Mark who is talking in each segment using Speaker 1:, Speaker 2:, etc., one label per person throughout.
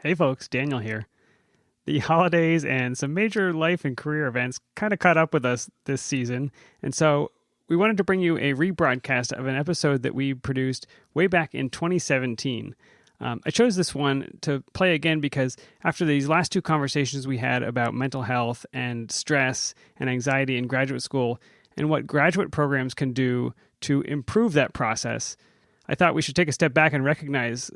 Speaker 1: Hey folks, Daniel here. The holidays and some major life and career events kind of caught up with us this season, and so we wanted to bring you a rebroadcast of an episode that we produced way back in 2017. I chose this one to play again because after these last two conversations we had about mental health and stress and anxiety in graduate school and what graduate programs can do to improve that process, I thought we should take a step back and recognize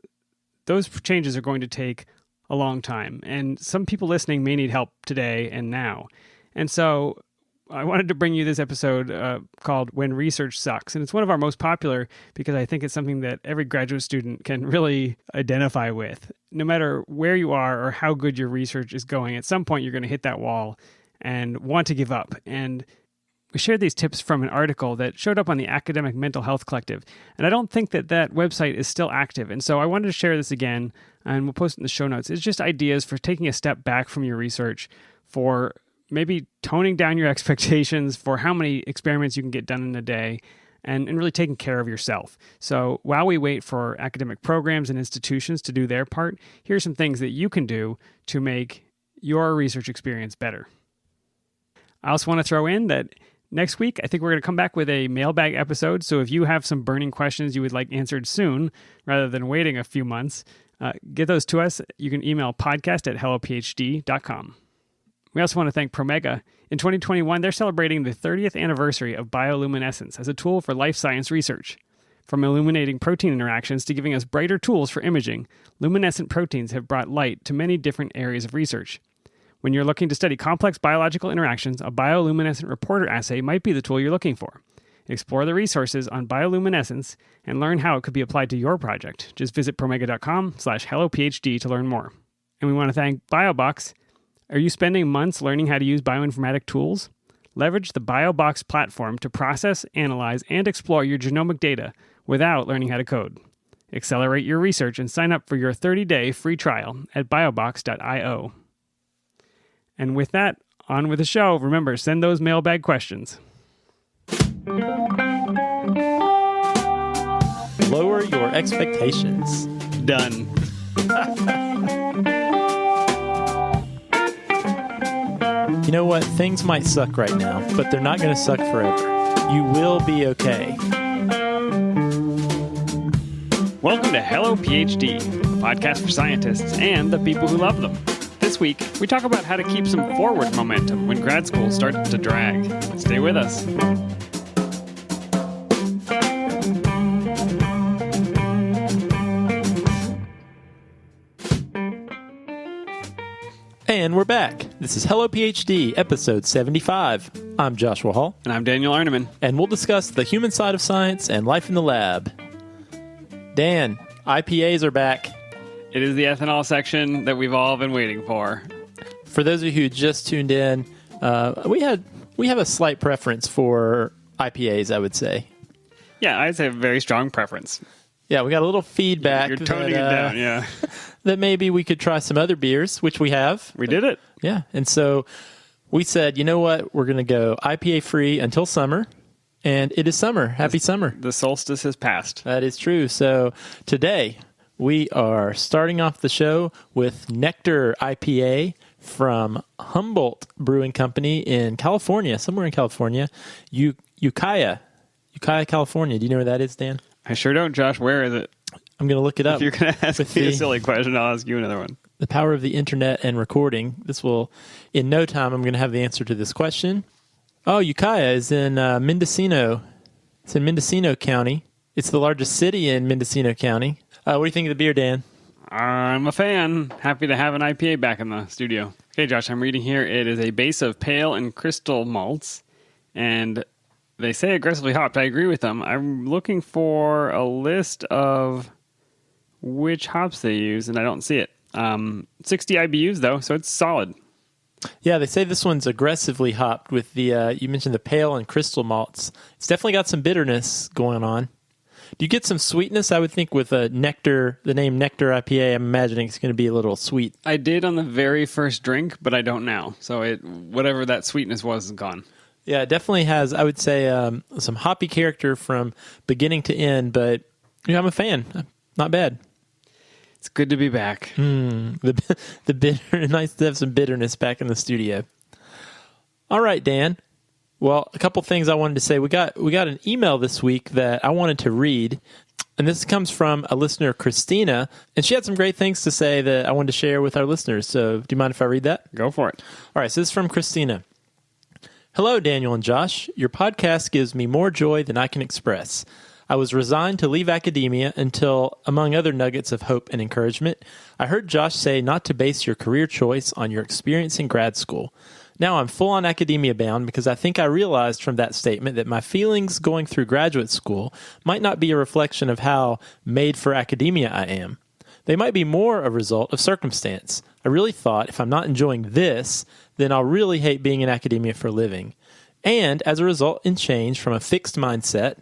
Speaker 1: those changes are going to take a long time, and some people listening may need help today and now. And so I wanted to bring you this episode called When Research Sucks, and it's one of our most popular because I think it's something that every graduate student can really identify with. No matter where you are or how good your research is going, at some point you're going to hit that wall and want to give up. And we shared these tips from an article that showed up on the Academic Mental Health Collective, and I don't think that website is still active, and so I wanted to share this again, and we'll post it in the show notes. It's just ideas for taking a step back from your research, for maybe toning down your expectations for how many experiments you can get done in a day, and really taking care of yourself. So while we wait for academic programs and institutions to do their part, here's some things that you can do to make your research experience better. I also want to throw in that next week, I think we're going to come back with a mailbag episode. So if you have some burning questions you would like answered soon, rather than waiting a few months, get those to us. You can email podcast@hellophd.com. We also want to thank Promega. In 2021, they're celebrating the 30th anniversary of bioluminescence as a tool for life science research. From illuminating protein interactions to giving us brighter tools for imaging, luminescent proteins have brought light to many different areas of research. When you're looking to study complex biological interactions, a bioluminescent reporter assay might be the tool you're looking for. Explore the resources on bioluminescence and learn how it could be applied to your project. Just visit promega.com/hellophd to learn more. And we want to thank BioBox. Are you spending months learning how to use bioinformatic tools? Leverage the BioBox platform to process, analyze, and explore your genomic data without learning how to code. Accelerate your research and sign up for your 30-day free trial at biobox.io. And with that, on with the show. Remember, send those mailbag questions.
Speaker 2: Lower your expectations.
Speaker 1: Done.
Speaker 2: You know what? Things might suck right now, but they're not going to suck forever. You will be okay.
Speaker 1: Welcome to Hello PhD, a podcast for scientists and the people who love them. This week, we talk about how to keep some forward momentum when grad school starts to drag. Stay with us.
Speaker 2: And we're back. This is Hello PhD, episode 75. I'm Joshua Hall.
Speaker 1: And I'm Daniel Arneman.
Speaker 2: And we'll discuss the human side of science and life in the lab. Dan, IPAs are back.
Speaker 1: It is the ethanol section that we've all been waiting for.
Speaker 2: For those of you who just tuned in, we have a slight preference for IPAs, I would say.
Speaker 1: Yeah, I'd say a very strong preference.
Speaker 2: Yeah, we got a little feedback.
Speaker 1: You're toning it down, yeah.
Speaker 2: That maybe we could try some other beers, which we have.
Speaker 1: We did it.
Speaker 2: Yeah, and so we said, you know what? We're going to go IPA free until summer. And it is summer. Happy summer.
Speaker 1: The solstice has passed.
Speaker 2: That is true. So today we are starting off the show with Nectar IPA from Humboldt Brewing Company in California, somewhere in California. Ukiah, California. Do you know where that is, Dan?
Speaker 1: I sure don't, Josh. Where is it?
Speaker 2: I'm going to look it up.
Speaker 1: If you're going to ask me a silly question, I'll ask you another one.
Speaker 2: The power of the internet and recording. In no time, I'm going to have the answer to this question. Oh, Ukiah is in Mendocino. It's in Mendocino County. It's the largest city in Mendocino County. What do you think of the beer, Dan?
Speaker 1: I'm a fan. Happy to have an IPA back in the studio. Okay, Josh, I'm reading here. It is a base of pale and crystal malts, and they say aggressively hopped. I agree with them. I'm looking for a list of which hops they use, and I don't see it. 60 IBUs, though, so it's solid.
Speaker 2: Yeah, they say this one's aggressively hopped with the, you mentioned the pale and crystal malts. It's definitely got some bitterness going on. Do you get some sweetness? I would think with the name Nectar IPA, I'm imagining it's going to be a little sweet.
Speaker 1: I did on the very first drink, but I don't now. So whatever that sweetness was is gone.
Speaker 2: Yeah, it definitely has, I would say, some hoppy character from beginning to end, but I'm a fan. Not bad.
Speaker 1: It's good to be back.
Speaker 2: The bitter, nice to have some bitterness back in the studio. All right, Dan. Well, a couple things I wanted to say. We got an email this week that I wanted to read, and this comes from a listener, Christina, and she had some great things to say that I wanted to share with our listeners. So, do you mind if I read that?
Speaker 1: Go for it.
Speaker 2: All right, so this is from Christina. Hello, Daniel and Josh. Your podcast gives me more joy than I can express. I was resigned to leave academia until, among other nuggets of hope and encouragement, I heard Josh say not to base your career choice on your experience in grad school. Now I'm full on academia bound because I think I realized from that statement that my feelings going through graduate school might not be a reflection of how made for academia I am. They might be more a result of circumstance. I really thought if I'm not enjoying this, then I'll really hate being in academia for a living. And as a result, in change from a fixed mindset,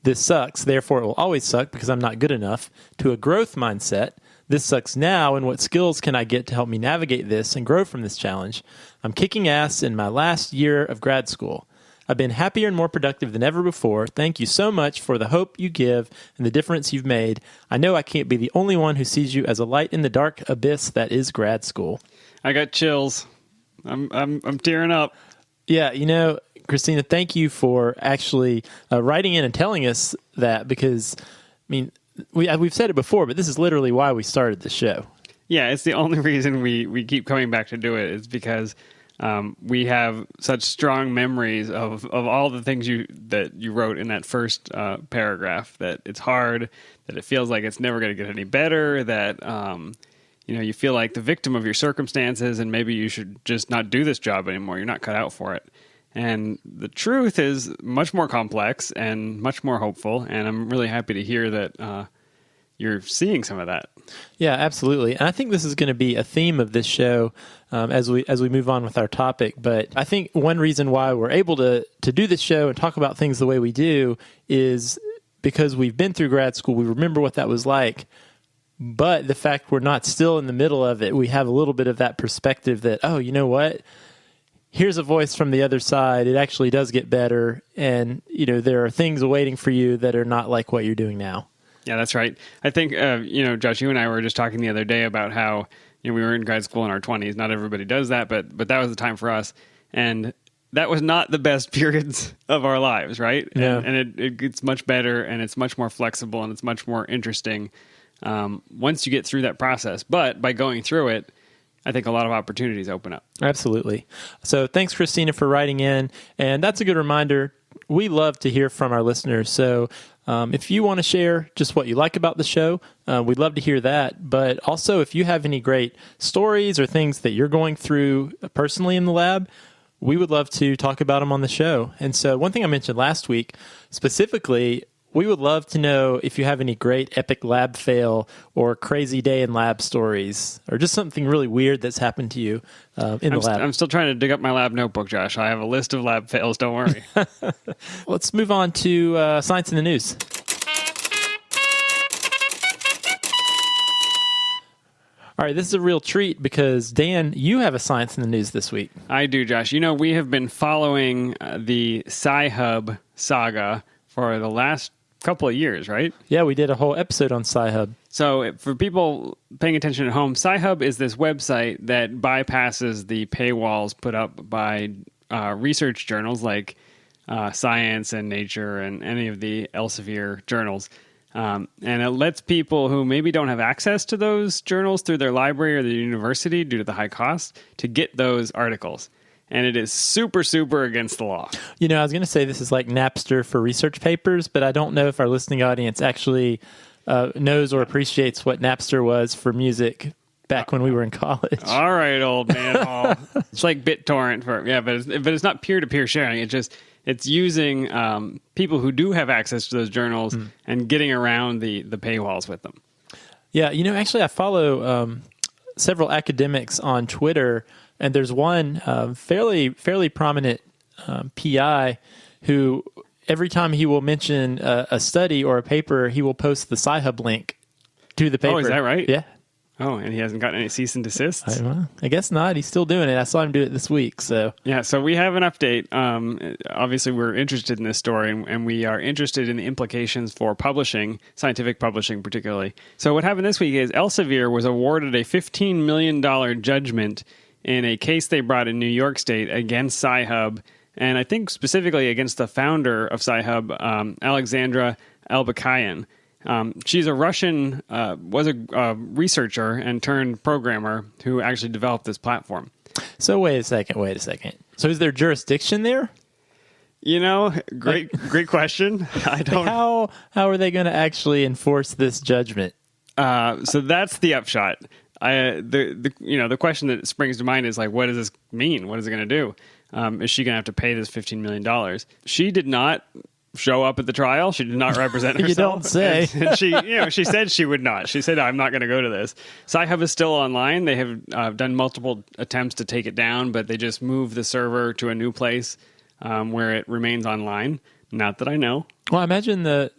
Speaker 2: this sucks, therefore it will always suck because I'm not good enough, to a growth mindset, this sucks now, and what skills can I get to help me navigate this and grow from this challenge? I'm kicking ass in my last year of grad school. I've been happier and more productive than ever before. Thank you so much for the hope you give and the difference you've made. I know I can't be the only one who sees you as a light in the dark abyss that is grad school.
Speaker 1: I got chills. I'm tearing up.
Speaker 2: Yeah, Christina, thank you for actually writing in and telling us that because, we've said it before, but this is literally why we started the show.
Speaker 1: Yeah, it's the only reason we keep coming back to do it is because we have such strong memories of all the things that you wrote in that first paragraph, that it's hard, that it feels like it's never going to get any better, that you feel like the victim of your circumstances and maybe you should just not do this job anymore. You're not cut out for it. And the truth is much more complex and much more hopeful, and I'm really happy to hear that you're seeing some of that.
Speaker 2: Yeah, absolutely. And I think this is going to be a theme of this show as we move on with our topic. But I think one reason why we're able to do this show and talk about things the way we do is because we've been through grad school. We remember what that was like. But the fact we're not still in the middle of it, we have a little bit of that perspective that, oh, you know what? Here's a voice from the other side. It actually does get better. And, there are things awaiting for you that are not like what you're doing now.
Speaker 1: Yeah, that's right. I think, Josh, you and I were just talking the other day about how, we were in grad school in our 20s. Not everybody does that, but that was the time for us. And that was not the best periods of our lives, right?
Speaker 2: Yeah.
Speaker 1: And it gets much better, and it's much more flexible, and it's much more interesting once you get through that process. But by going through it, I think a lot of opportunities open up.
Speaker 2: Absolutely. So thanks, Christina, for writing in. And that's a good reminder. We love to hear from our listeners. So if you want to share just what you like about the show, we'd love to hear that. But also, if you have any great stories or things that you're going through personally in the lab, we would love to talk about them on the show. And so one thing I mentioned last week, specifically, we would love to know if you have any great epic lab fail or crazy day in lab stories or just something really weird that's happened to you in the lab.
Speaker 1: I'm still trying to dig up my lab notebook, Josh. I have a list of lab fails. Don't worry.
Speaker 2: Let's move on to Science in the News. All right, this is a real treat because, Dan, you have a Science in the News this week.
Speaker 1: I do, Josh. We have been following the Sci-Hub saga for the last couple of years, right?
Speaker 2: Yeah, we did a whole episode on Sci-Hub.
Speaker 1: So for people paying attention at home, Sci-Hub is this website that bypasses the paywalls put up by research journals like Science and Nature and any of the Elsevier journals. And it lets people who maybe don't have access to those journals through their library or their university due to the high cost to get those articles. And it is super, super against the law.
Speaker 2: I was going to say this is like Napster for research papers, but I don't know if our listening audience actually knows or appreciates what Napster was for music back when we were in college.
Speaker 1: All right, old man. It's like BitTorrent but it's not peer-to-peer sharing. It's using people who do have access to those journals and getting around the paywalls with them.
Speaker 2: Yeah, actually I follow several academics on Twitter. And there's one fairly prominent PI who every time he will mention a study or a paper, he will post the Sci-Hub link to the paper.
Speaker 1: Oh, is that right?
Speaker 2: Yeah.
Speaker 1: Oh, and he hasn't gotten any cease and desists?
Speaker 2: I guess not. He's still doing it. I saw him do it this week. So
Speaker 1: Yeah, so we have an update. Obviously, we're interested in this story, and we are interested in the implications for publishing, scientific publishing particularly. So what happened this week is Elsevier was awarded a $15 million judgment in a case they brought in New York State against Sci-Hub, and I think specifically against the founder of Sci-Hub, Alexandra Albakayan. She's a Russian, was a researcher and turned programmer who actually developed this platform.
Speaker 2: So wait a second. So is there jurisdiction there?
Speaker 1: Great question. I don't.
Speaker 2: How are they going to actually enforce this judgment?
Speaker 1: So that's the upshot. The question that springs to mind is like, what does this mean? What is it going to do? Is she going to have to pay this $15 million? She did not show up at the trial. She did not represent herself.
Speaker 2: You don't say.
Speaker 1: And she said she would not. She said, I'm not going to go to this. Sci-Hub is still online. They have done multiple attempts to take it down, but they just moved the server to a new place where it remains online. Not that I know.
Speaker 2: Well, I imagine the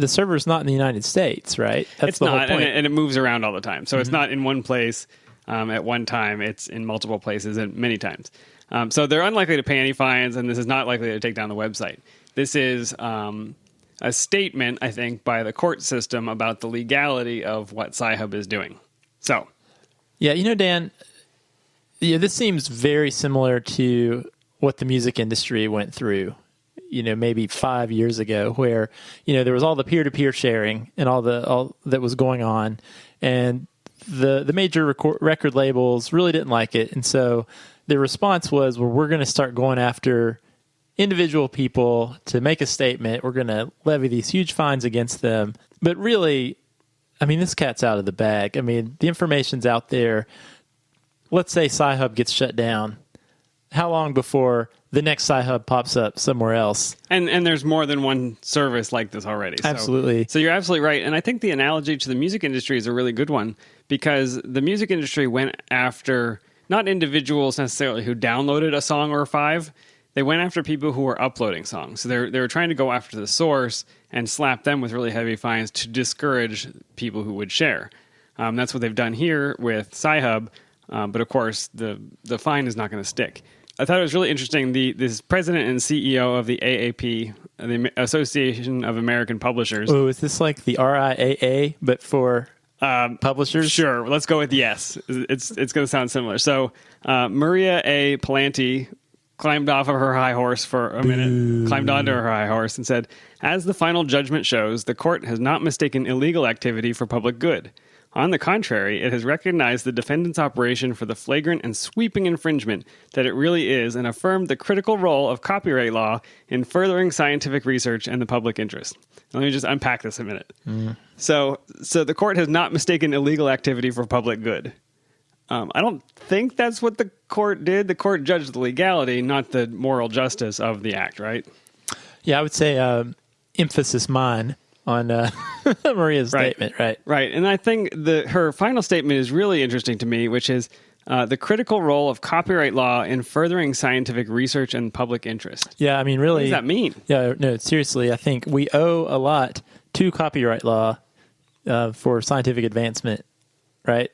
Speaker 2: server's not in the United States, right?
Speaker 1: It's the not, whole point. And it moves around all the time. So it's not in one place at one time. It's in multiple places and many times. So they're unlikely to pay any fines, and this is not likely to take down the website. This is a statement, I think, by the court system about the legality of what Sci-Hub is doing. So,
Speaker 2: yeah, Dan, this seems very similar to what the music industry went through, maybe 5 years ago, where, there was all the peer-to-peer sharing and all that was going on, and the major record labels really didn't like it, and so the response was, well, we're going to start going after individual people to make a statement. We're going to levy these huge fines against them. But really, this cat's out of the bag. The information's out there. Let's say Sci-Hub gets shut down. How long before the next Sci-Hub pops up somewhere else?
Speaker 1: And there's more than one service like this already.
Speaker 2: Absolutely.
Speaker 1: So you're absolutely right. And I think the analogy to the music industry is a really good one, because the music industry went after not individuals necessarily who downloaded a song or five. They went after people who were uploading songs. So they were trying to go after the source and slap them with really heavy fines to discourage people who would share. That's what they've done here with Sci-Hub. But of course, the fine is not going to stick. I thought it was really interesting. This president and CEO of the AAP, the Association of American Publishers.
Speaker 2: Oh, is this like the RIAA, but for publishers?
Speaker 1: Sure. Let's go with yes. It's going to sound similar. So Maria A. Palante climbed off of her high horse for a minute, climbed onto her high horse and said, as the final judgment shows, the court has not mistaken illegal activity for public good. On the contrary, it has recognized the defendant's operation for the flagrant and sweeping infringement that it really is, and affirmed the critical role of copyright law in furthering scientific research and the public interest. Let me just unpack this a minute. So the court has not mistaken illegal activity for public good. I don't think that's what the court did. The court judged the legality, not the moral justice of the act, right?
Speaker 2: Yeah, I would say emphasis mine on Maria's statement, right?
Speaker 1: Right, and I think her final statement is really interesting to me, which is the critical role of copyright law in furthering scientific research and public interest.
Speaker 2: Yeah, really...
Speaker 1: What does that mean?
Speaker 2: Yeah, no, seriously, I think we owe a lot to copyright law for scientific advancement, right?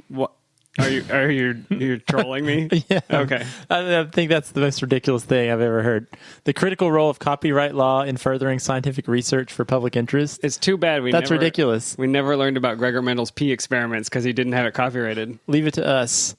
Speaker 1: What? Are you trolling me?
Speaker 2: Yeah.
Speaker 1: Okay.
Speaker 2: I think that's the most ridiculous thing I've ever heard. The critical role of copyright law in furthering scientific research for public interest.
Speaker 1: It's too bad
Speaker 2: that's ridiculous.
Speaker 1: We never learned about Gregor Mendel's pea experiments because he didn't have it copyrighted.
Speaker 2: Leave it to us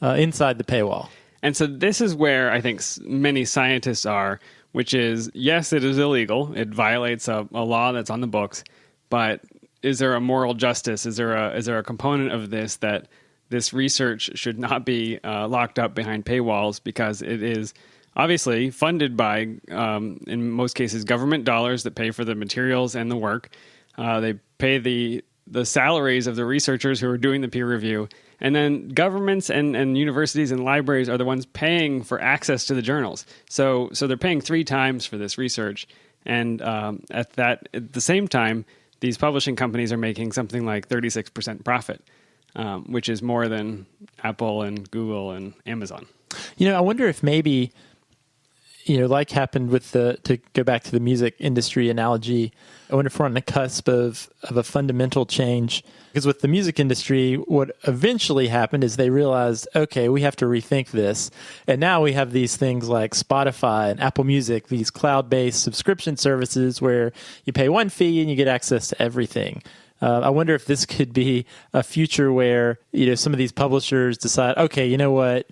Speaker 2: inside the paywall.
Speaker 1: And so this is where I think many scientists are, which is, yes, it is illegal. It violates a law that's on the books. But is there a moral justice? Is there a component of this research should not be locked up behind paywalls, because it is obviously funded by, in most cases, government dollars that pay for the materials and the work. They pay the salaries of the researchers who are doing the peer review. And then governments and universities and libraries are the ones paying for access to the journals. So they're paying 3 times for this research. And at the same time, these publishing companies are making something like 36% profit. Which is more than Apple and Google and Amazon.
Speaker 2: I wonder if maybe, like happened with to go back to the music industry analogy, I wonder if we're on the cusp of a fundamental change. Because with the music industry, what eventually happened is they realized, okay, we have to rethink this. And now we have these things like Spotify and Apple Music, these cloud-based subscription services where you pay one fee and you get access to everything. I wonder if this could be a future where, some of these publishers decide, okay, you know what?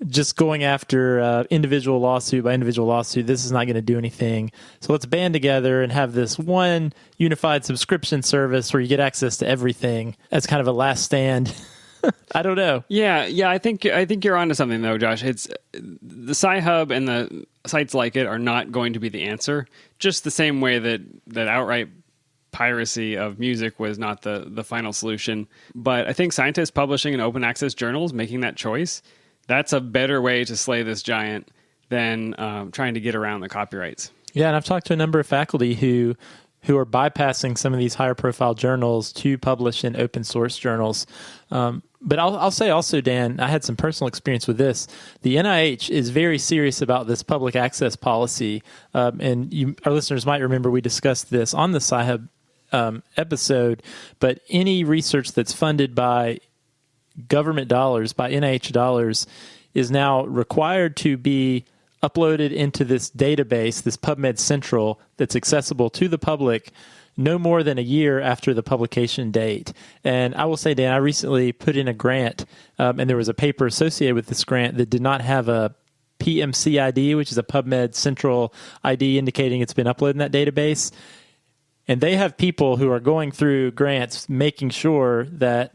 Speaker 2: Just going after individual lawsuit by individual lawsuit, this is not going to do anything. So let's band together and have this one unified subscription service where you get access to everything as kind of a last stand. I don't know.
Speaker 1: Yeah. I think you're onto something though, Josh. It's the Sci-Hub and the sites like it are not going to be the answer. Just the same way that outright piracy of music was not the final solution. But I think scientists publishing in open access journals, making that choice, that's a better way to slay this giant than trying to get around the copyrights. Yeah,
Speaker 2: and I've talked to a number of faculty who are bypassing some of these higher profile journals to publish in open source journals. But I'll say also, Dan, I had some personal experience with this. The NIH is very serious about this public access policy. And our listeners might remember we discussed this on the Sci-Hub episode. But any research that's funded by government dollars, by NIH dollars, is now required to be uploaded into this database, this PubMed Central, that's accessible to the public no more than a year after the publication date. And I will say, Dan, I recently put in a grant, and there was a paper associated with this grant that did not have a PMC ID, which is a PubMed Central ID indicating it's been uploaded in that database. And they have people who are going through grants making sure that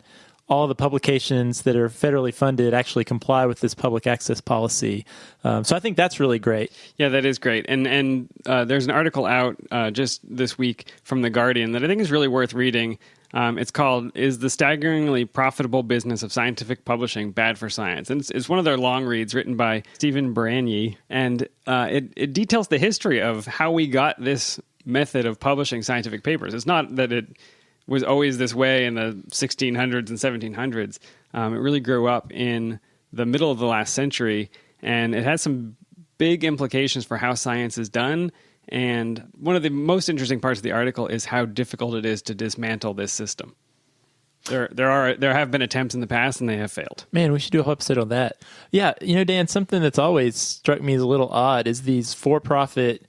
Speaker 2: all the publications that are federally funded actually comply with this public access policy. So I think that's really great.
Speaker 1: Yeah, that is great. And there's an article out just this week from The Guardian that I think is really worth reading. It's called, "Is the Staggeringly Profitable Business of Scientific Publishing Bad for Science?" And it's one of their long reads written by Stephen Branyi. And it details the history of how we got this method of publishing scientific papers. It's not that it was always this way in the 1600s and 1700s. It really grew up in the middle of the last century, and it has some big implications for how science is done. And one of the most interesting parts of the article is how difficult it is to dismantle this system. There have been attempts in the past, and they have failed.
Speaker 2: Man, we should do a whole episode on that. Yeah, Dan, something that's always struck me as a little odd is these for-profit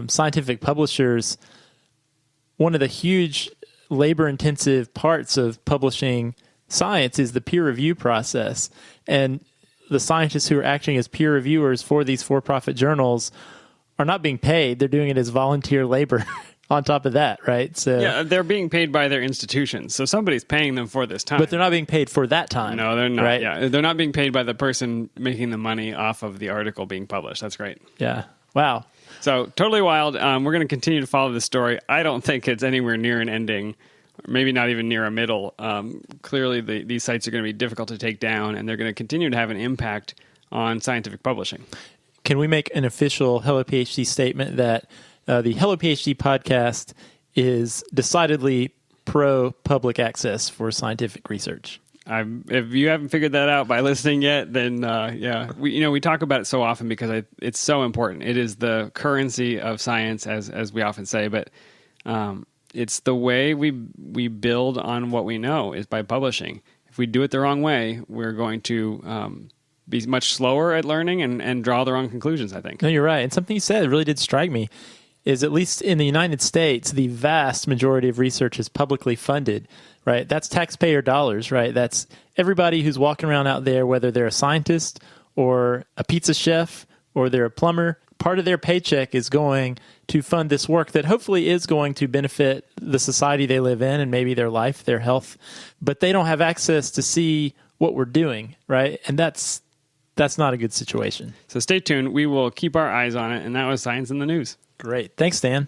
Speaker 2: scientific publishers. One of the huge labor-intensive parts of publishing science is the peer review process. And the scientists who are acting as peer reviewers for these for-profit journals are not being paid. They're doing it as volunteer labor on top of that, right? So
Speaker 1: yeah, they're being paid by their institutions. So somebody's paying them for this time.
Speaker 2: But they're not being paid for that time.
Speaker 1: No, they're not.
Speaker 2: Right?
Speaker 1: Yeah, they're not being paid by the person making the money off of the article being published. That's great.
Speaker 2: Yeah. Wow.
Speaker 1: So totally wild. We're going to continue to follow this story. I don't think it's anywhere near an ending, maybe not even near a middle. Clearly, these sites are going to be difficult to take down, and they're going to continue to have an impact on scientific publishing.
Speaker 2: Can we make an official Hello PhD statement that the Hello PhD podcast is decidedly pro-public access for scientific research?
Speaker 1: If you haven't figured that out by listening yet, then we talk about it so often because it's so important. It is the currency of science, as we often say, but it's the way we build on what we know is by publishing. If we do it the wrong way, we're going to be much slower at learning and draw the wrong conclusions, I think.
Speaker 2: No, you're right. And something you said really did strike me is, at least in the United States, the vast majority of research is publicly funded, right? That's taxpayer dollars, right? That's everybody who's walking around out there, whether they're a scientist or a pizza chef or they're a plumber. Part of their paycheck is going to fund this work that hopefully is going to benefit the society they live in and maybe their life, their health. But they don't have access to see what we're doing, right? And that's not a good situation.
Speaker 1: So stay tuned. We will keep our eyes on it. And that was Science in the News.
Speaker 2: Great. Thanks, Dan.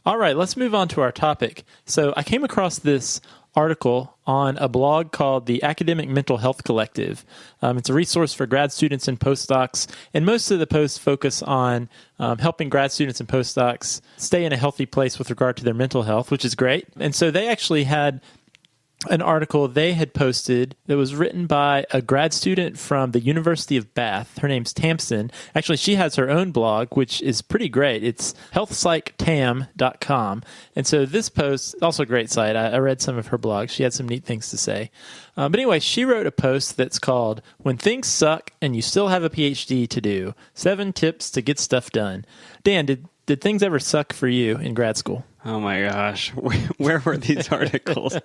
Speaker 2: All right, let's move on to our topic. So I came across this article on a blog called the Academic Mental Health Collective. It's a resource for grad students and postdocs, and most of the posts focus on helping grad students and postdocs stay in a healthy place with regard to their mental health, which is great. And so they actually had an article they had posted that was written by a grad student from the University of Bath. Her name's Tamsin. Actually, she has her own blog, which is pretty great. It's healthpsychtam.com. And so this post, also a great site. I read some of her blogs. She had some neat things to say. But anyway, she wrote a post that's called, "When Things Suck and You Still Have a PhD to Do, 7 Tips to Get Stuff Done." Dan, did things ever suck for you in grad school?
Speaker 1: Oh my gosh, where were these articles?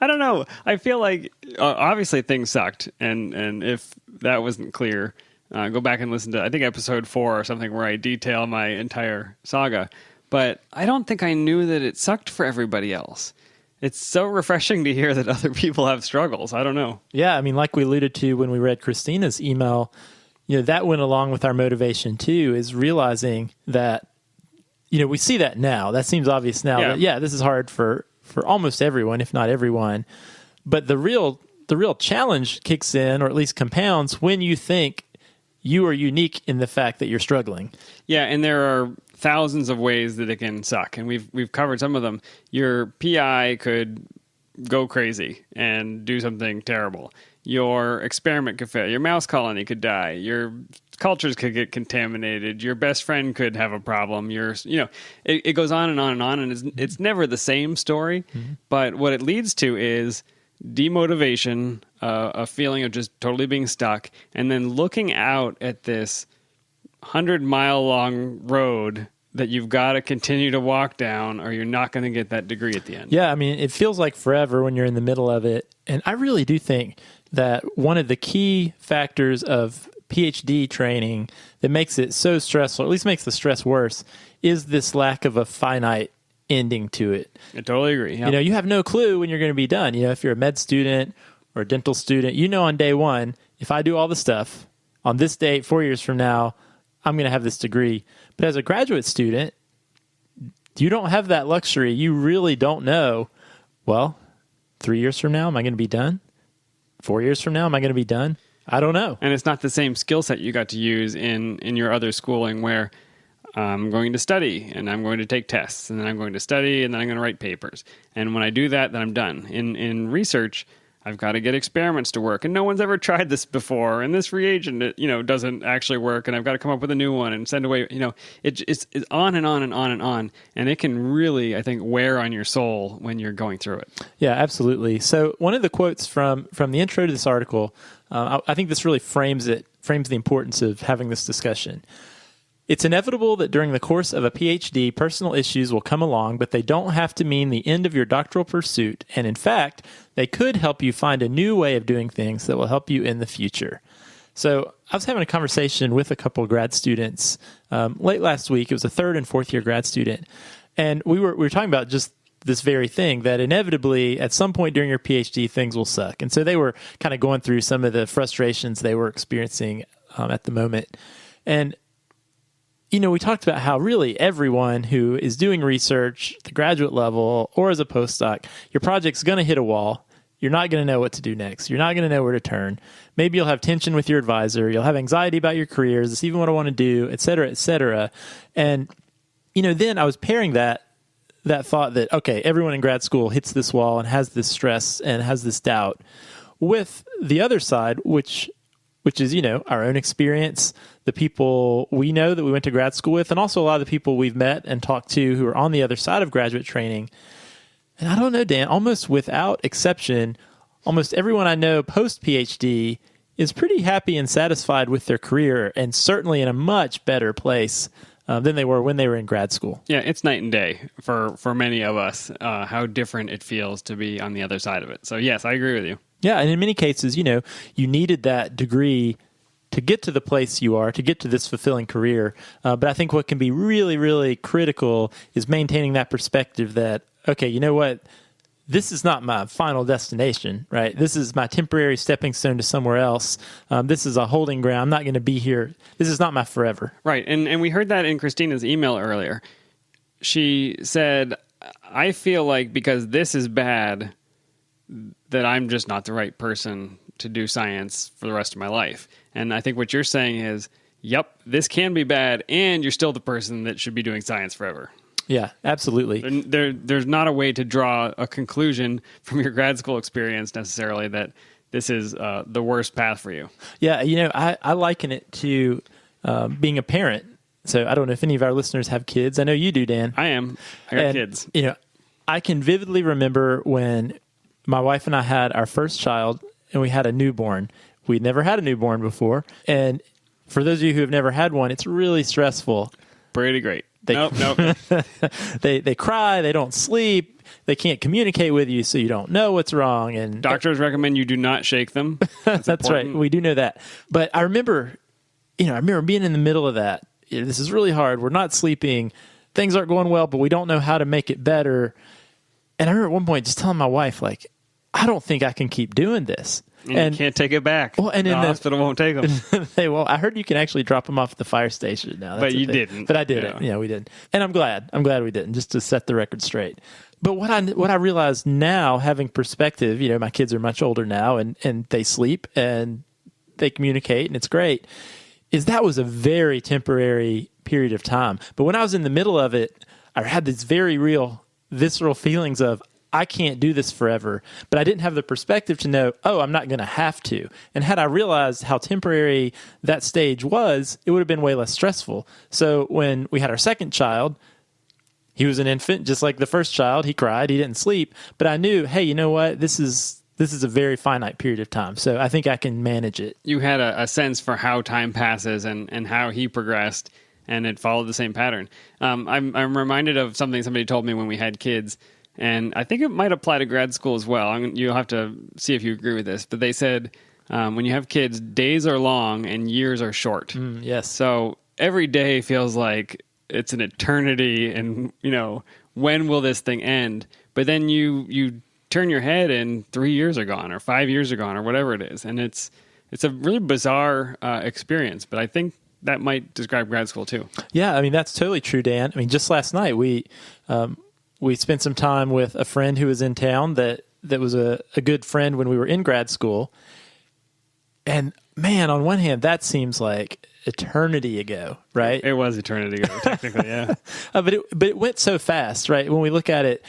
Speaker 1: I don't know. I feel like obviously things sucked, and if that wasn't clear, go back and listen to, I think, episode 4 or something where I detail my entire saga. But I don't think I knew that it sucked for everybody else. It's so refreshing to hear that other people have struggles. I don't know.
Speaker 2: Yeah, I mean, like we alluded to when we read Christina's email, that went along with our motivation too, is realizing that we see that now. That seems obvious now. That, this is hard for almost everyone, if not everyone. But the real challenge kicks in, or at least compounds, when you think you are unique in the fact that you're struggling.
Speaker 1: Yeah, and there are thousands of ways that it can suck, and we've covered some of them. Your PI could go crazy and do something terrible. Your experiment could fail. Your mouse colony could die. Your cultures could get contaminated. Your best friend could have a problem. It goes on and on and on, and it's never the same story. Mm-hmm. But what it leads to is demotivation, a feeling of just totally being stuck, and then looking out at this 100-mile-long road that you've got to continue to walk down, or you're not going to get that degree at the end.
Speaker 2: Yeah, I mean, it feels like forever when you're in the middle of it. And I really do think that one of the key factors of PhD training that makes it so stressful, or at least makes the stress worse, is this lack of a finite ending to it.
Speaker 1: I totally agree. Yeah.
Speaker 2: You have no clue when you're going to be done. If you're a med student or a dental student, on day one, if I do all the stuff on this date, 4 years from now, I'm going to have this degree. But as a graduate student, you don't have that luxury. You really don't know, 3 years from now, am I going to be done? 4 years from now, am I going to be done? I don't know.
Speaker 1: And it's not the same skill set you got to use in your other schooling, where I'm going to study and I'm going to take tests, and then I'm going to study and then I'm going to write papers. And when I do that, then I'm done. In research, I've got to get experiments to work, and no one's ever tried this before, and this reagent, doesn't actually work, and I've got to come up with a new one and send away, it's on and on and on and on, and it can really, I think, wear on your soul when you're going through it.
Speaker 2: Yeah, absolutely. So one of the quotes from the intro to this article, I think this really frames the importance of having this discussion. "It's inevitable that during the course of a PhD, personal issues will come along, but they don't have to mean the end of your doctoral pursuit. And in fact, they could help you find a new way of doing things that will help you in the future." So I was having a conversation with a couple of grad students late last week. It was a 3rd and 4th year grad student. And we were talking about just this very thing, that inevitably at some point during your PhD, things will suck. And so they were kind of going through some of the frustrations they were experiencing at the moment. And we talked about how really everyone who is doing research at the graduate level or as a postdoc, your project's going to hit a wall. You're not going to know what to do next. You're not going to know where to turn. Maybe you'll have tension with your advisor. You'll have anxiety about your career. Is this even what I want to do, et cetera, et cetera. And, then I was pairing that thought that, okay, everyone in grad school hits this wall and has this stress and has this doubt, with the other side, which is, our own experience, the people we know that we went to grad school with, and also a lot of the people we've met and talked to who are on the other side of graduate training. And I don't know, Dan, almost without exception, almost everyone I know post-PhD is pretty happy and satisfied with their career, and certainly in a much better place than they were when they were in grad school.
Speaker 1: Yeah, it's night and day for many of us, how different it feels to be on the other side of it. So yes, I agree with you.
Speaker 2: Yeah, and in many cases, you needed that degree to get to the place you are, to get to this fulfilling career. But I think what can be really, really critical is maintaining that perspective that, okay, you know what? This is not my final destination, right? This is my temporary stepping stone to somewhere else. This is a holding ground. I'm not going to be here. This is not my forever.
Speaker 1: Right, and we heard that in Christina's email earlier. She said, I feel like because this is bad, that I'm just not the right person to do science for the rest of my life. And I think what you're saying is, yep, this can be bad, and you're still the person that should be doing science forever.
Speaker 2: Yeah, absolutely.
Speaker 1: There's not a way to draw a conclusion from your grad school experience necessarily that this is the worst path for you.
Speaker 2: Yeah, I liken it to being a parent. So I don't know if any of our listeners have kids. I know you do, Dan.
Speaker 1: I got kids.
Speaker 2: I can vividly remember when my wife and I had our first child, and we had a newborn. We'd never had a newborn before. And for those of you who have never had one, it's really stressful.
Speaker 1: Pretty great.
Speaker 2: Nope. They cry, they don't sleep, they can't communicate with you, so you don't know what's wrong. And
Speaker 1: doctors recommend you do not shake them.
Speaker 2: That's right. We do know that. But I remember being in the middle of that. This is really hard. We're not sleeping. Things aren't going well, but we don't know how to make it better. And I remember at one point just telling my wife, like, I don't think I can keep doing this.
Speaker 1: And you can't take it back.
Speaker 2: Well, and
Speaker 1: the hospital won't take them.
Speaker 2: Well, I heard you can actually drop them off at the fire station now.
Speaker 1: But you didn't.
Speaker 2: But I did it. Yeah, we did. And I'm glad. We didn't, just to set the record straight. But what I realize now, having perspective, my kids are much older now, and they sleep and they communicate, and it's great, is that was a very temporary period of time. But when I was in the middle of it, I had these very real, visceral feelings of, I can't do this forever, but I didn't have the perspective to know, I'm not going to have to. And had I realized how temporary that stage was, it would have been way less stressful. So when we had our second child, he was an infant, just like the first child. He cried, he didn't sleep, but I knew, hey, you know what? This is a very finite period of time. So I think I can manage it.
Speaker 1: You had a sense for how time passes and how he progressed, and it followed the same pattern. I'm reminded of something somebody told me when we had kids. And I think it might apply to grad school as well. You'll have to see if you agree with this. But they said when you have kids, days are long and years are short.
Speaker 2: Yes.
Speaker 1: So every day feels like it's an eternity and, when will this thing end? But then you turn your head and 3 years are gone or 5 years are gone or whatever it is. And it's a really bizarre experience. But I think that might describe grad school too.
Speaker 2: Yeah, that's totally true, Dan. Just last night we spent some time with a friend who was in town that was a good friend when we were in grad school. And man, on one hand, that seems like eternity ago, right?
Speaker 1: It was eternity ago, technically, yeah.
Speaker 2: But it went so fast, right? When we look at it,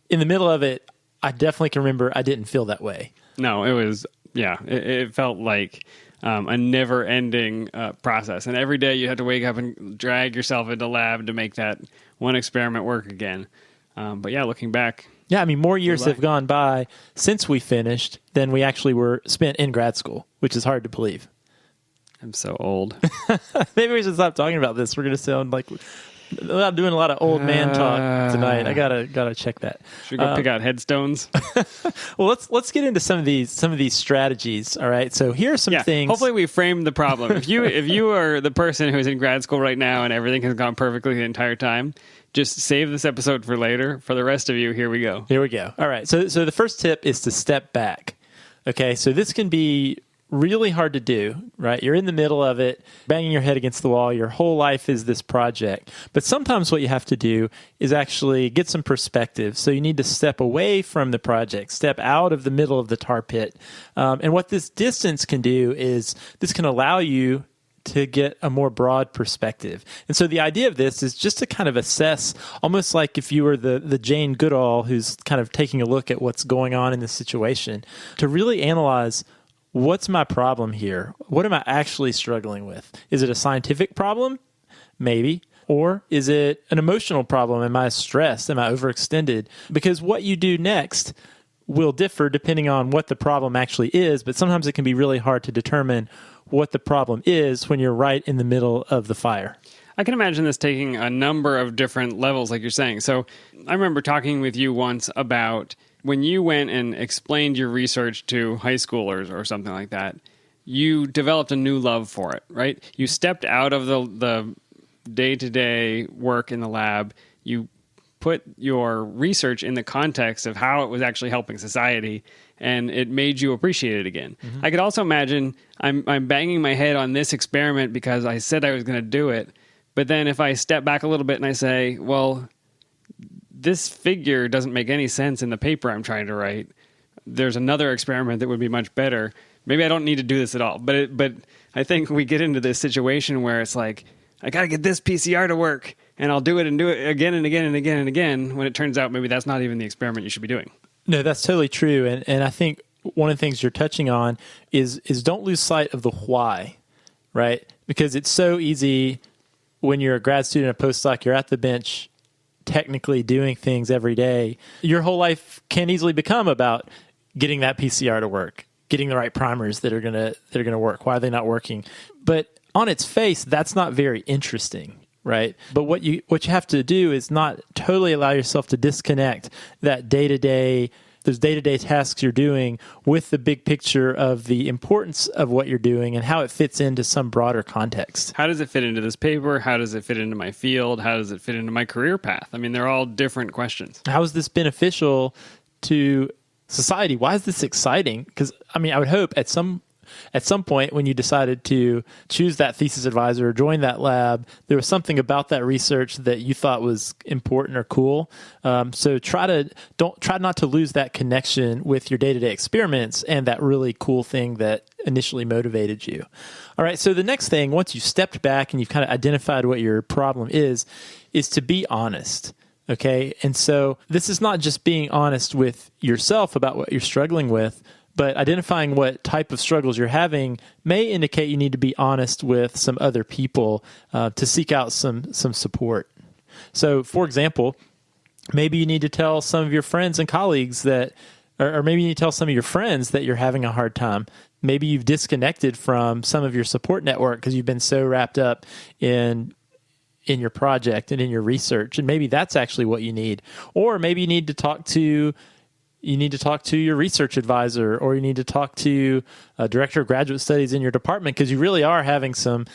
Speaker 2: in the middle of it, I definitely can remember I didn't feel that way.
Speaker 1: No, it was, it felt like a never-ending process. And every day you had to wake up and drag yourself into lab to make that one experiment work again. But yeah, looking back.
Speaker 2: Yeah, more years have gone by since we finished than we actually were spent in grad school, which is hard to believe.
Speaker 1: I'm so old.
Speaker 2: Maybe we should stop talking about this. We're going to sound like I'm doing a lot of old man talk tonight. I gotta check that.
Speaker 1: Should we go pick out headstones?
Speaker 2: Well, let's get into some of these strategies. All right. So here are some things.
Speaker 1: Hopefully, we framed the problem. If you are the person who's in grad school right now and everything has gone perfectly the entire time, just save this episode for later. For the rest of you, here we go.
Speaker 2: Here we go. All right. So the first tip is to step back. Okay. So this can be really hard to do, right? You're in the middle of it, banging your head against the wall. Your whole life is this project. But sometimes what you have to do is actually get some perspective. So you need to step away from the project, step out of the middle of the tar pit. And what this distance can do is this can allow you to get a more broad perspective. And so the idea of this is just to kind of assess, almost like if you were the Jane Goodall who's kind of taking a look at what's going on in this situation, to really analyze, what's my problem here? What am I actually struggling with? Is it a scientific problem? Maybe. Or is it an emotional problem? Am I stressed? Am I overextended? Because what you do next will differ depending on what the problem actually is, but sometimes it can be really hard to determine what the problem is when you're right in the middle of the fire.
Speaker 1: I can imagine this taking a number of different levels, like you're saying. So I remember talking with you once about when you went and explained your research to high schoolers or something like that, you developed a new love for it, right? You stepped out of the day-to-day work in the lab. You put your research in the context of how it was actually helping society, and it made you appreciate it again. Mm-hmm. I could also imagine I'm banging my head on this experiment because I said I was going to do it, but then if I step back a little bit and I say, well, this figure doesn't make any sense in the paper I'm trying to write, there's another experiment that would be much better. Maybe I don't need to do this at all. But I think we get into this situation where it's like, I got to get this PCR to work, and I'll do it and do it again and again and again and again, when it turns out maybe that's not even the experiment you should be doing.
Speaker 2: No, that's totally true. And I think one of the things you're touching on is don't lose sight of the why, right? Because it's so easy when you're a grad student, a postdoc, you're at the bench technically doing things every day. Your whole life can easily become about getting that PCR to work, getting the right primers that are gonna work. Why are they not working? But on its face, that's not very interesting, right? But what you have to do is not totally allow yourself to disconnect that those day-to-day tasks you're doing with the big picture of the importance of what you're doing and how it fits into some broader context.
Speaker 1: How does it fit into this paper? How does it fit into my field? How does it fit into my career path? I mean, they're all different questions.
Speaker 2: How is this beneficial to society? Why is this exciting? Because, I mean, I would hope at some point when you decided to choose that thesis advisor or join that lab, there was something about that research that you thought was important or cool. So try not to lose that connection with your day-to-day experiments and that really cool thing that initially motivated you. All right. So the next thing, once you've stepped back and you've kind of identified what your problem is to be honest. Okay. And so this is not just being honest with yourself about what you're struggling with, but identifying what type of struggles you're having may indicate you need to be honest with some other people to seek out some support. So, for example, maybe you need to tell some of your friends and colleagues that, or maybe you need to tell some of your friends that you're having a hard time. Maybe you've disconnected from some of your support network because you've been so wrapped up in your project and in your research, and maybe that's actually what you need. Or maybe you need to talk to your research advisor, or you need to talk to a director of graduate studies in your department because you really are having some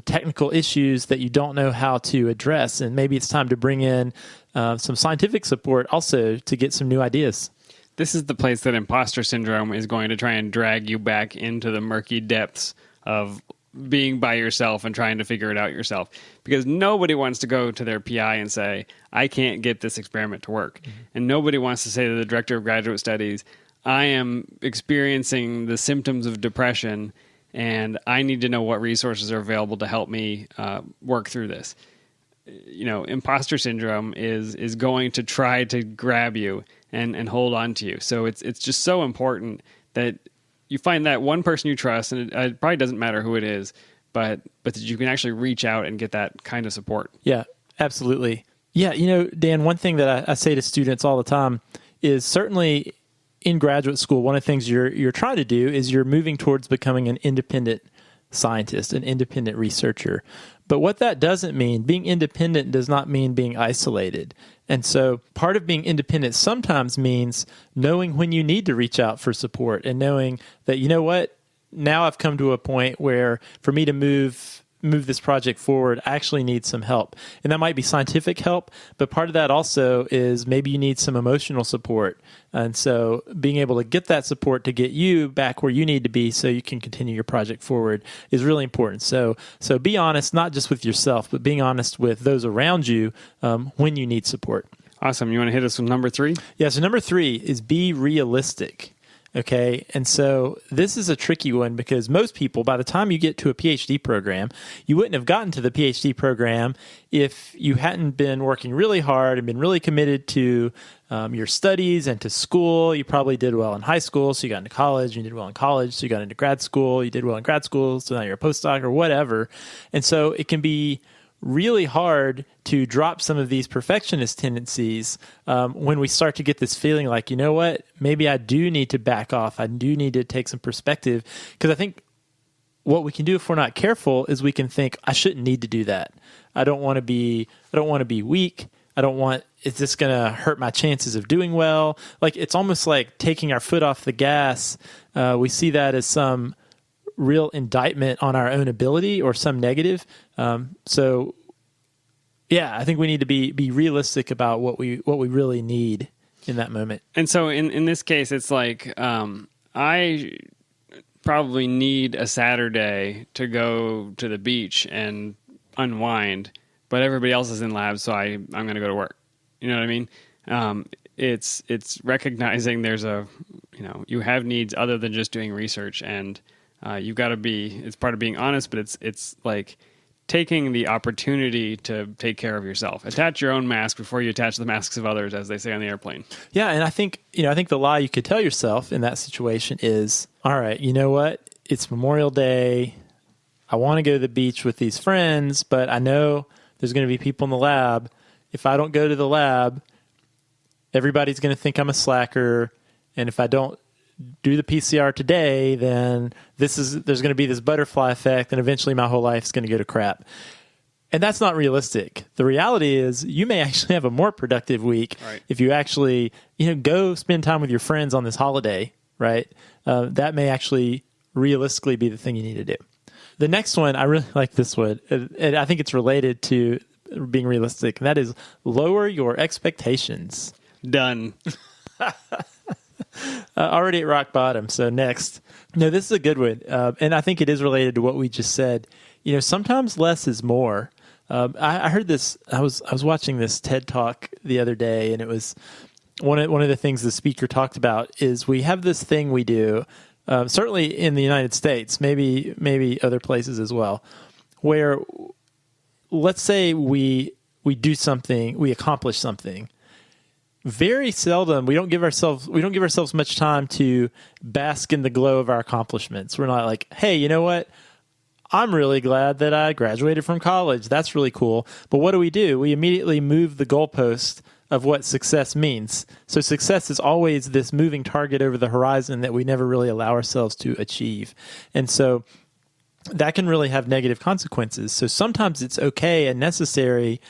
Speaker 2: technical issues that you don't know how to address. And maybe it's time to bring in some scientific support also to get some new ideas.
Speaker 1: This is the place that imposter syndrome is going to try and drag you back into the murky depths of being by yourself and trying to figure it out yourself, because nobody wants to go to their PI and say, I can't get this experiment to work. Mm-hmm. And nobody wants to say to the director of graduate studies, I am experiencing the symptoms of depression and I need to know what resources are available to help me work through this. You know, imposter syndrome is going to try to grab you and hold on to you. So it's just so important that you find that one person you trust, and it probably doesn't matter who it is, but that you can actually reach out and get that kind of support.
Speaker 2: Yeah, absolutely. Yeah, you know, Dan, one thing that I say to students all the time is certainly in graduate school, one of the things you're trying to do is you're moving towards becoming an independent scientist, an independent researcher. But what that doesn't mean, being independent does not mean being isolated. And so part of being independent sometimes means knowing when you need to reach out for support and knowing that, you know what, now I've come to a point where for me to move this project forward, I actually need some help. And that might be scientific help, but part of that also is maybe you need some emotional support. And so being able to get that support to get you back where you need to be so you can continue your project forward is really important. So be honest, not just with yourself, but being honest with those around you when you need support.
Speaker 1: Awesome. You want to hit us with number 3?
Speaker 2: Yeah, so number 3 is be realistic. Okay, and so this is a tricky one because most people, by the time you get to a PhD program, you wouldn't have gotten to the PhD program if you hadn't been working really hard and been really committed to your studies and to school. You probably did well in high school, so you got into college. You did well in college, so you got into grad school. You did well in grad school, so now you're a postdoc or whatever. And so it can be really hard to drop some of these perfectionist tendencies when we start to get this feeling like, you know what, maybe I do need to back off. I do need to take some perspective, because I think what we can do if we're not careful is we can think, I shouldn't need to do that. I don't want to be weak. Is this going to hurt my chances of doing well? Like, it's almost like taking our foot off the gas. We see that as some real indictment on our own ability or some negative. So yeah, I think we need to be realistic about what we really need in that moment.
Speaker 1: And so in this case, it's like, I probably need a Saturday to go to the beach and unwind, but everybody else is in labs, so I'm going to go to work. You know what I mean? It's recognizing there's a you have needs other than just doing research, and you've got to be. It's part of being honest, but it's like taking the opportunity to take care of yourself. Attach your own mask before you attach the masks of others, as they say on the airplane.
Speaker 2: Yeah, and I think the lie you could tell yourself in that situation is, all right, you know what? It's Memorial Day. I want to go to the beach with these friends, but I know there's going to be people in the lab. If I don't go to the lab, everybody's going to think I'm a slacker. And if I don't do the PCR today, then there's going to be this butterfly effect, and eventually my whole life is going to go to crap. And that's not realistic. The reality is you may actually have a more productive week if you actually, go spend time with your friends on this holiday, right? That may actually realistically be the thing you need to do. The next one, I really like this one, and I think it's related to being realistic, and that is lower your expectations.
Speaker 1: Done.
Speaker 2: Already at rock bottom. So next. No, this is a good one. And I think it is related to what we just said. Sometimes less is more. I heard this. I was watching this TED Talk the other day, and it was one of the things the speaker talked about is we have this thing we do, certainly in the United States, maybe other places as well, where let's say we do something, we accomplish something. Very seldom we don't give ourselves much time to bask in the glow of our accomplishments. We're not like, hey, you know what? I'm really glad that I graduated from college. That's really cool. But what do? We immediately move the goalpost of what success means. So success is always this moving target over the horizon that we never really allow ourselves to achieve. And so that can really have negative consequences. So sometimes it's okay and necessary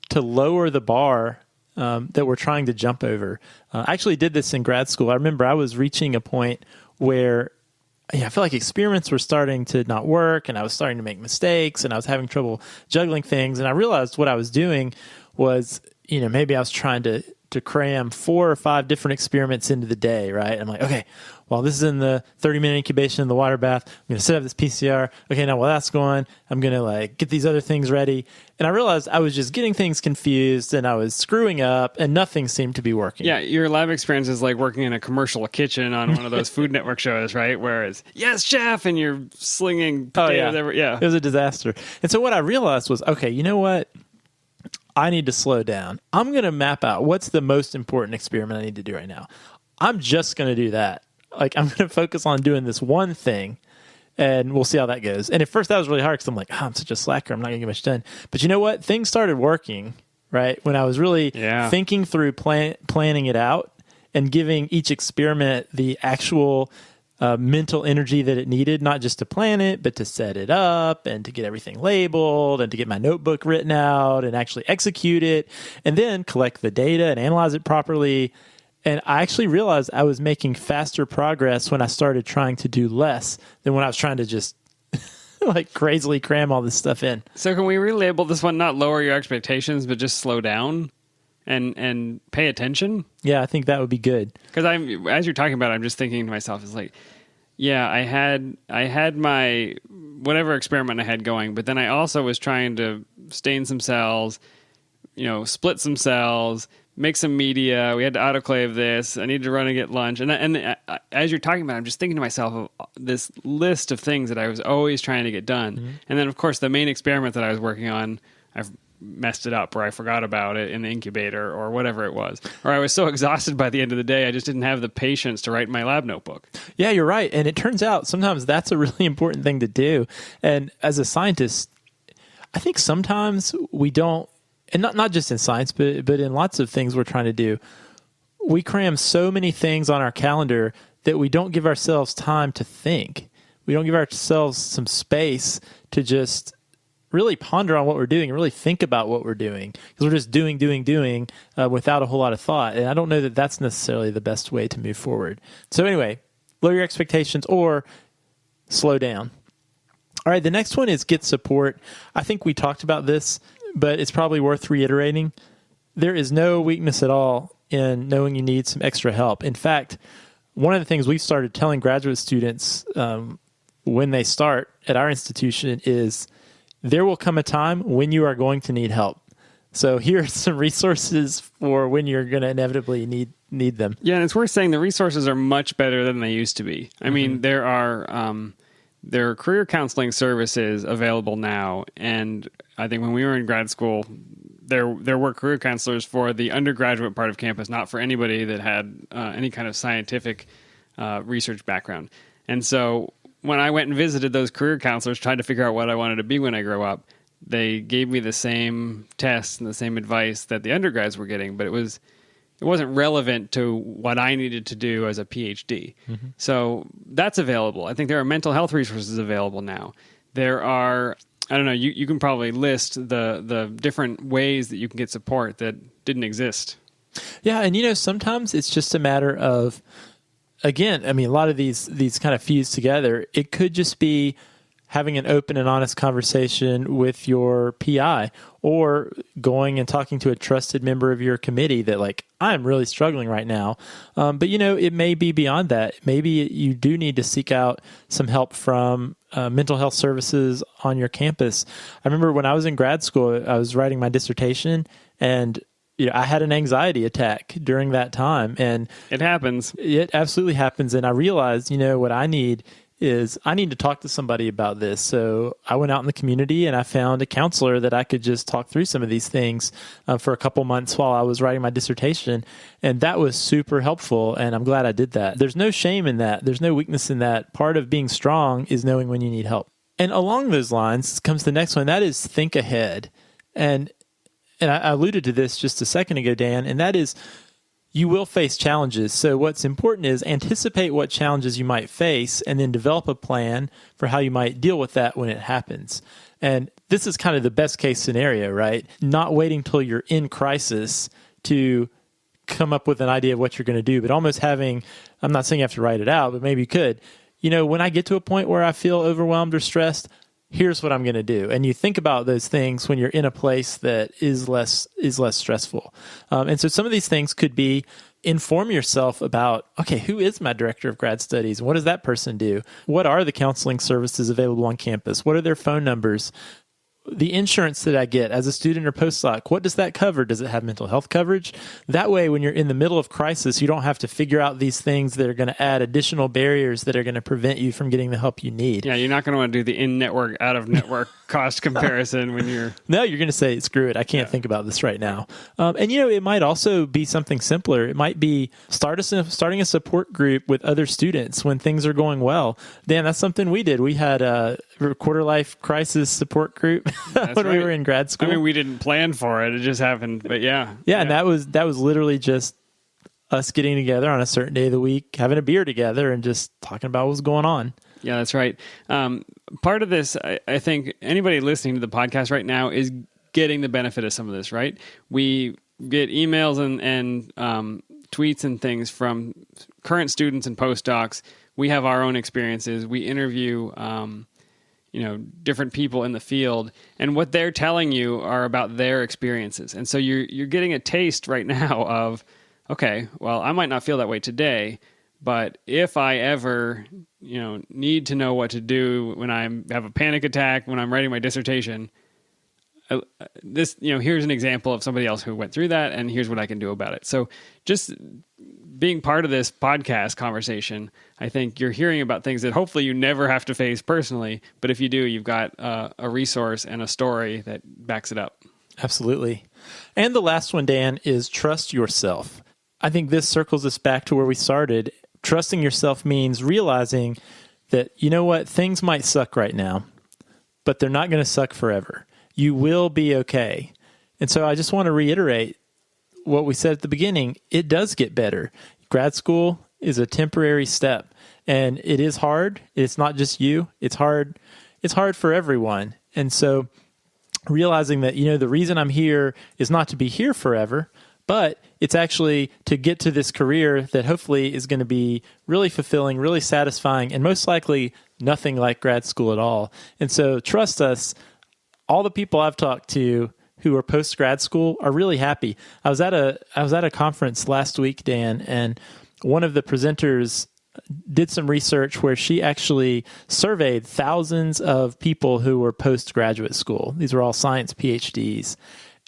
Speaker 2: to lower the bar that we're trying to jump over. I actually did this in grad school. I remember I was reaching a point where I feel like experiments were starting to not work, and I was starting to make mistakes, and I was having trouble juggling things. And I realized what I was doing was, maybe I was trying to cram 4 or 5 different experiments into the day, right? I'm like, okay, well, this is in the 30-minute incubation in the water bath. I'm going to set up this PCR. Okay, now while that's going, I'm going to get these other things ready. And I realized I was just getting things confused, and I was screwing up, and nothing seemed to be working.
Speaker 1: Yeah, your lab experience is like working in a commercial kitchen on one of those Food Network shows, right? Where it's, yes, chef, and you're slinging potatoes everywhere. Yeah.
Speaker 2: It was a disaster. And so what I realized was, okay, you know what? I need to slow down. I'm going to map out what's the most important experiment I need to do right now. I'm just going to do that. I'm going to focus on doing this one thing, and we'll see how that goes. And at first that was really hard because I'm like, I'm such a slacker. I'm not going to get much done. But you know what? Things started working, right? When I was really thinking through planning it out and giving each experiment the actual mental energy that it needed, not just to plan it, but to set it up and to get everything labeled and to get my notebook written out and actually execute it and then collect the data and analyze it properly. And I actually realized I was making faster progress when I started trying to do less than when I was trying to just crazily cram all this stuff in.
Speaker 1: So can we relabel this one, not lower your expectations, but just slow down and pay attention?
Speaker 2: Yeah, I think that would be good.
Speaker 1: Because as you're talking about it, I'm just thinking to myself, it's like, yeah, I had my whatever experiment I had going, but then I also was trying to stain some cells, split some cells, make some media. We had to autoclave this. I need to run and get lunch. And as you're talking about it, I'm just thinking to myself of this list of things that I was always trying to get done. Mm-hmm. And then, of course, the main experiment that I was working on, I've messed it up, or I forgot about it in the incubator or whatever it was. Or I was so exhausted by the end of the day, I just didn't have the patience to write my lab notebook.
Speaker 2: Yeah, you're right. And it turns out sometimes that's a really important thing to do. And as a scientist, I think sometimes we don't, and not just in science, but in lots of things we're trying to do, we cram so many things on our calendar that we don't give ourselves time to think. We don't give ourselves some space to just really ponder on what we're doing and really think about what we're doing, because we're just doing without a whole lot of thought. And I don't know that that's necessarily the best way to move forward. So anyway, lower your expectations or slow down. All right, the next one is get support. I think we talked about this, but it's probably worth reiterating. There is no weakness at all in knowing you need some extra help. In fact, one of the things we've started telling graduate students when they start at our institution is there will come a time when you are going to need help. So here's some resources for when you're going to inevitably need them.
Speaker 1: Yeah, and it's worth saying the resources are much better than they used to be. I mean, there are career counseling services available now, and I think when we were in grad school, there were career counselors for the undergraduate part of campus, not for anybody that had any kind of scientific research background. And so when I went and visited those career counselors, tried to figure out what I wanted to be when I grow up, they gave me the same tests and the same advice that the undergrads were getting, but it wasn't relevant to what I needed to do as a PhD. So that's available. I think there are mental health resources available now. There are, I don't know, you can probably list the different ways that you can get support that didn't exist.
Speaker 2: Yeah, and sometimes it's just a matter of, again, I mean, a lot of these kind of fuse together. It could just be having an open and honest conversation with your PI, or going and talking to a trusted member of your committee that, like, I'm really struggling right now. But it may be beyond that. Maybe you do need to seek out some help from mental health services on your campus. I remember when I was in grad school, I was writing my dissertation, and I had an anxiety attack during that time, and
Speaker 1: it happens.
Speaker 2: It absolutely happens. And I realized, what I need to talk to somebody about this. So I went out in the community and I found a counselor that I could just talk through some of these things for a couple months while I was writing my dissertation. And that was super helpful. And I'm glad I did that. There's no shame in that. There's no weakness in that. Part of being strong is knowing when you need help. And along those lines comes the next one. That is think ahead. And I alluded to this just a second ago, Dan, and that is, you will face challenges. So what's important is anticipate what challenges you might face and then develop a plan for how you might deal with that when it happens. And this is kind of the best case scenario, right? Not waiting till you're in crisis to come up with an idea of what you're going to do, but almost having, I'm not saying you have to write it out, but maybe you could. When I get to a point where I feel overwhelmed or stressed, here's what I'm going to do. And you think about those things when you're in a place that is less stressful. And so some of these things could be, inform yourself about, okay, who is my director of grad studies? What does that person do? What are the counseling services available on campus? What are their phone numbers? The insurance that I get as a student or postdoc, what does that cover? Does it have mental health coverage? That way, when you're in the middle of crisis, you don't have to figure out these things that are going to add additional barriers that are going to prevent you from getting the help you need.
Speaker 1: Yeah, you're not going to want to do the in-network, out-of-network cost comparison when you're...
Speaker 2: No, you're going to say, screw it, I can't think about this right now. And it might also be something simpler. It might be starting a support group with other students when things are going well. Dan, that's something we did. We had a quarter life crisis support group when we were in grad school.
Speaker 1: I mean, we didn't plan for it. It just happened. But yeah.
Speaker 2: And that was literally just us getting together on a certain day of the week, having a beer together and just talking about what's going on.
Speaker 1: Yeah, that's right. Part of this, I think anybody listening to the podcast right now is getting the benefit of some of this, right? We get emails and tweets and things from current students and postdocs. We have our own experiences. We interview different people in the field, and what they're telling you are about their experiences. And so you're getting a taste right now of, okay, well, I might not feel that way today, but if I ever, need to know what to do when I have a panic attack, when I'm writing my dissertation, here's an example of somebody else who went through that, and here's what I can do about it. So just being part of this podcast conversation, I think you're hearing about things that hopefully you never have to face personally, but if you do, you've got a resource and a story that backs it up.
Speaker 2: Absolutely. And the last one, Dan, is trust yourself. I think this circles us back to where we started. Trusting yourself means realizing that, things might suck right now, but they're not going to suck forever. You will be okay. And so I just want to reiterate what we said at the beginning. It does get better. Grad school is a temporary step, and it is hard. It's not just you. It's hard. It's hard for everyone. And so realizing that, the reason I'm here is not to be here forever, but it's actually to get to this career that hopefully is going to be really fulfilling, really satisfying, and most likely nothing like grad school at all. And so trust us, all the people I've talked to who are post-grad school are really happy. I was at a conference last week, Dan, and one of the presenters did some research where she actually surveyed thousands of people who were post-graduate school. These were all science PhDs.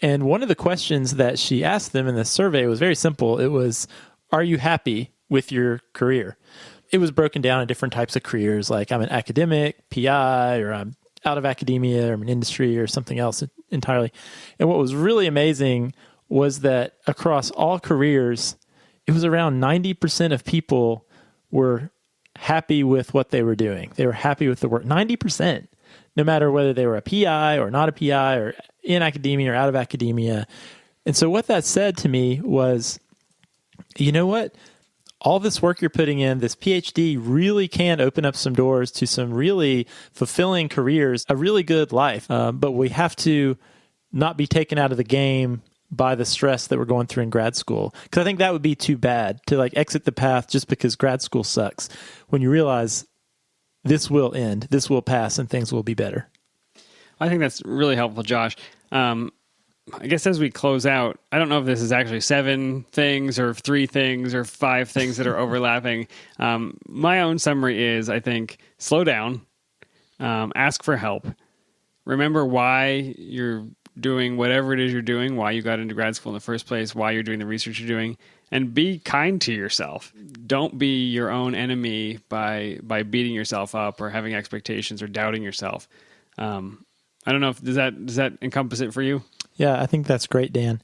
Speaker 2: And one of the questions that she asked them in the survey was very simple. It was, are you happy with your career? It was broken down in different types of careers, like I'm an academic, PI, or I'm out of academia, or I'm in industry, or something else entirely. And what was really amazing was that across all careers, it was around 90% of people were happy with what they were doing. They were happy with the work. 90%, no matter whether they were a PI or not a PI or in academia or out of academia. And so what that said to me was, you know what? All this work you're putting in, this PhD really can open up some doors to some really fulfilling careers, a really good life. But we have to not be taken out of the game by the stress that we're going through in grad school. Because I think that would be too bad to like exit the path just because grad school sucks when you realize this will end, this will pass, and things will be better.
Speaker 1: I think that's really helpful, Josh. I guess as we close out, I don't know if this is actually 7 things or 3 things or 5 things that are overlapping. My own summary is, I think, slow down, ask for help, remember why you're doing whatever it is you're doing, why you got into grad school in the first place, why you're doing the research you're doing, and be kind to yourself. Don't be your own enemy by beating yourself up or having expectations or doubting yourself. I don't know if does that encompass it for you?
Speaker 2: Yeah, I think that's great, Dan.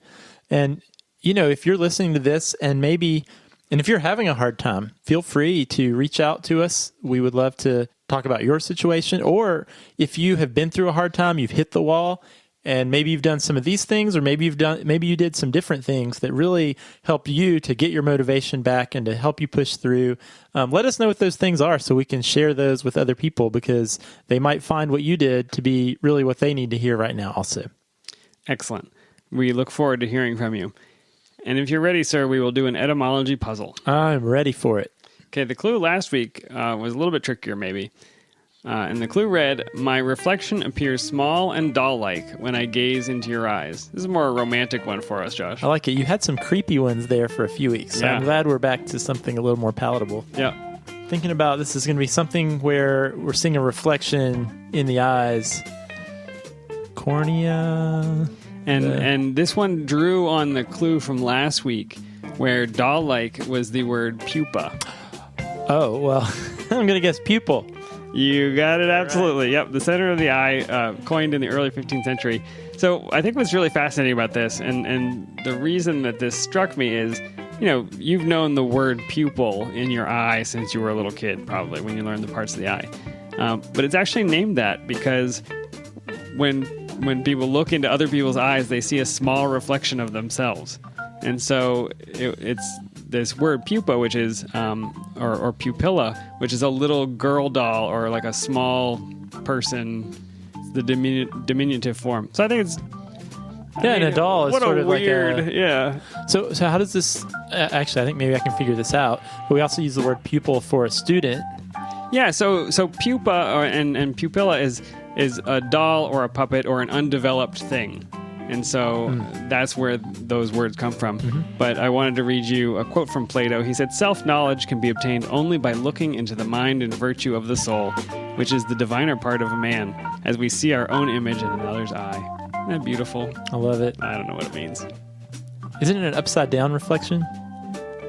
Speaker 2: And if you're listening to this and if you're having a hard time, feel free to reach out to us. We would love to talk about your situation. Or if you have been through a hard time, you've hit the wall, and maybe you've done some of these things, or maybe you did some different things that really helped you to get your motivation back and to help you push through. Let us know what those things are so we can share those with other people, because they might find what you did to be really what they need to hear right now also.
Speaker 1: Excellent. We look forward to hearing from you. And if you're ready, sir, we will do an etymology puzzle.
Speaker 2: I'm ready for it.
Speaker 1: Okay, the clue last week was a little bit trickier, maybe. And the clue read, my reflection appears small and doll-like when I gaze into your eyes. This is a more romantic one for us, Josh.
Speaker 2: I like it. You had some creepy ones there for a few weeks. So yeah. I'm glad we're back to something a little more palatable.
Speaker 1: Yeah.
Speaker 2: Thinking about this is going to be something where we're seeing a reflection in the eyes. Cornea.
Speaker 1: And this one drew on the clue from last week, where doll-like was the word pupa.
Speaker 2: Oh, well, I'm going to guess pupil.
Speaker 1: You got it, absolutely. Right. Yep, the center of the eye, coined in the early 15th century. So I think what's really fascinating about this, and the reason that this struck me is, you've known the word pupil in your eye since you were a little kid, probably, when you learned the parts of the eye. But it's actually named that because when people look into other people's eyes, they see a small reflection of themselves. And so it's this word pupa, which is, or pupilla, which is a little girl doll or like a small person, the diminutive form. So I think it's...
Speaker 2: and a doll is sort of
Speaker 1: weird,
Speaker 2: like a...
Speaker 1: Yeah.
Speaker 2: So how does this... actually, I think maybe I can figure this out. But we also use the word pupil for a student.
Speaker 1: Yeah, so pupa and pupilla is a doll or a puppet or an undeveloped thing. And so that's where those words come from. Mm-hmm. But I wanted to read you a quote from Plato. He said, self-knowledge can be obtained only by looking into the mind and virtue of the soul, which is the diviner part of a man, as we see our own image in another's eye. Isn't that beautiful?
Speaker 2: I love it.
Speaker 1: I don't know what it means.
Speaker 2: Isn't it an upside-down reflection?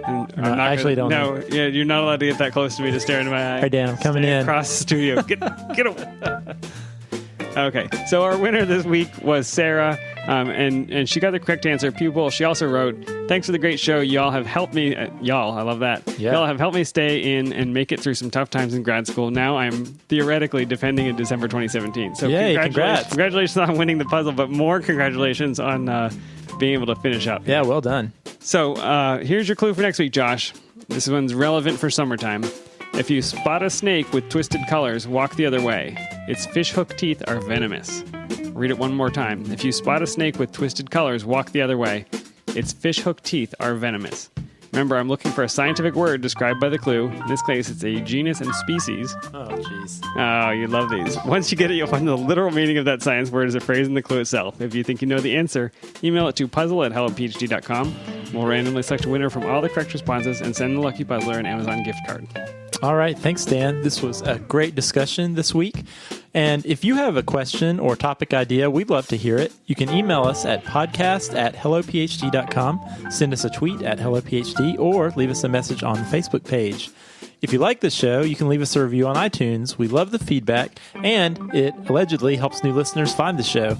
Speaker 1: Don't know. Yeah, you're not allowed to get that close to me to stare into my eye.
Speaker 2: All right, Dan, I'm coming in.
Speaker 1: Across the studio. Get away. Okay, so our winner this week was Sarah, and she got the correct answer, pupil. She also wrote, thanks for the great show. Y'all have helped me, I love that. Yeah. Y'all have helped me stay in and make it through some tough times in grad school. Now I'm theoretically defending in December 2017. So
Speaker 2: yay,
Speaker 1: congratulations on winning the puzzle, but more congratulations on being able to finish up.
Speaker 2: Yeah, well done.
Speaker 1: So here's your clue for next week, Josh. This one's relevant for summertime. If you spot a snake with twisted colors, walk the other way. Its fishhook teeth are venomous. Read it one more time. If you spot a snake with twisted colors, walk the other way. Its fishhook teeth are venomous. Remember, I'm looking for a scientific word described by the clue. In this case, it's a genus and species.
Speaker 2: Oh, jeez.
Speaker 1: Oh, you love these. Once you get it, you'll find the literal meaning of that science word as a phrase in the clue itself. If you think you know the answer, email it to puzzle@hellophd.com. We'll randomly select a winner from all the correct responses and send the lucky puzzler an Amazon gift card.
Speaker 2: All right. Thanks, Dan. This was a great discussion this week. And if you have a question or topic idea, we'd love to hear it. You can email us at podcast@hellophd.com, send us a tweet at hellophd, or leave us a message on the Facebook page. If you like the show, you can leave us a review on iTunes. We love the feedback, and it allegedly helps new listeners find the show.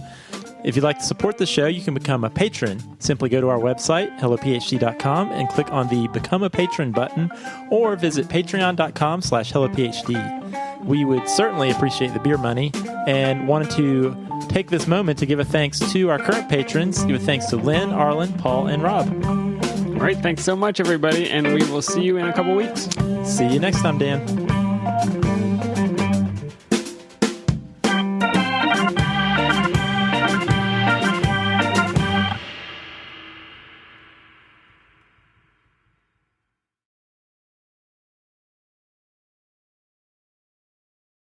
Speaker 2: If you'd like to support the show, you can become a patron. Simply go to our website, hellophd.com, and click on the Become a Patron button, or visit patreon.com/hellophd. We would certainly appreciate the beer money, and wanted to take this moment to give a thanks to our current patrons. Give a thanks to Lynn, Arlen, Paul, and Rob.
Speaker 1: All right, thanks so much, everybody, and we will see you in a couple weeks.
Speaker 2: See you next time, Dan.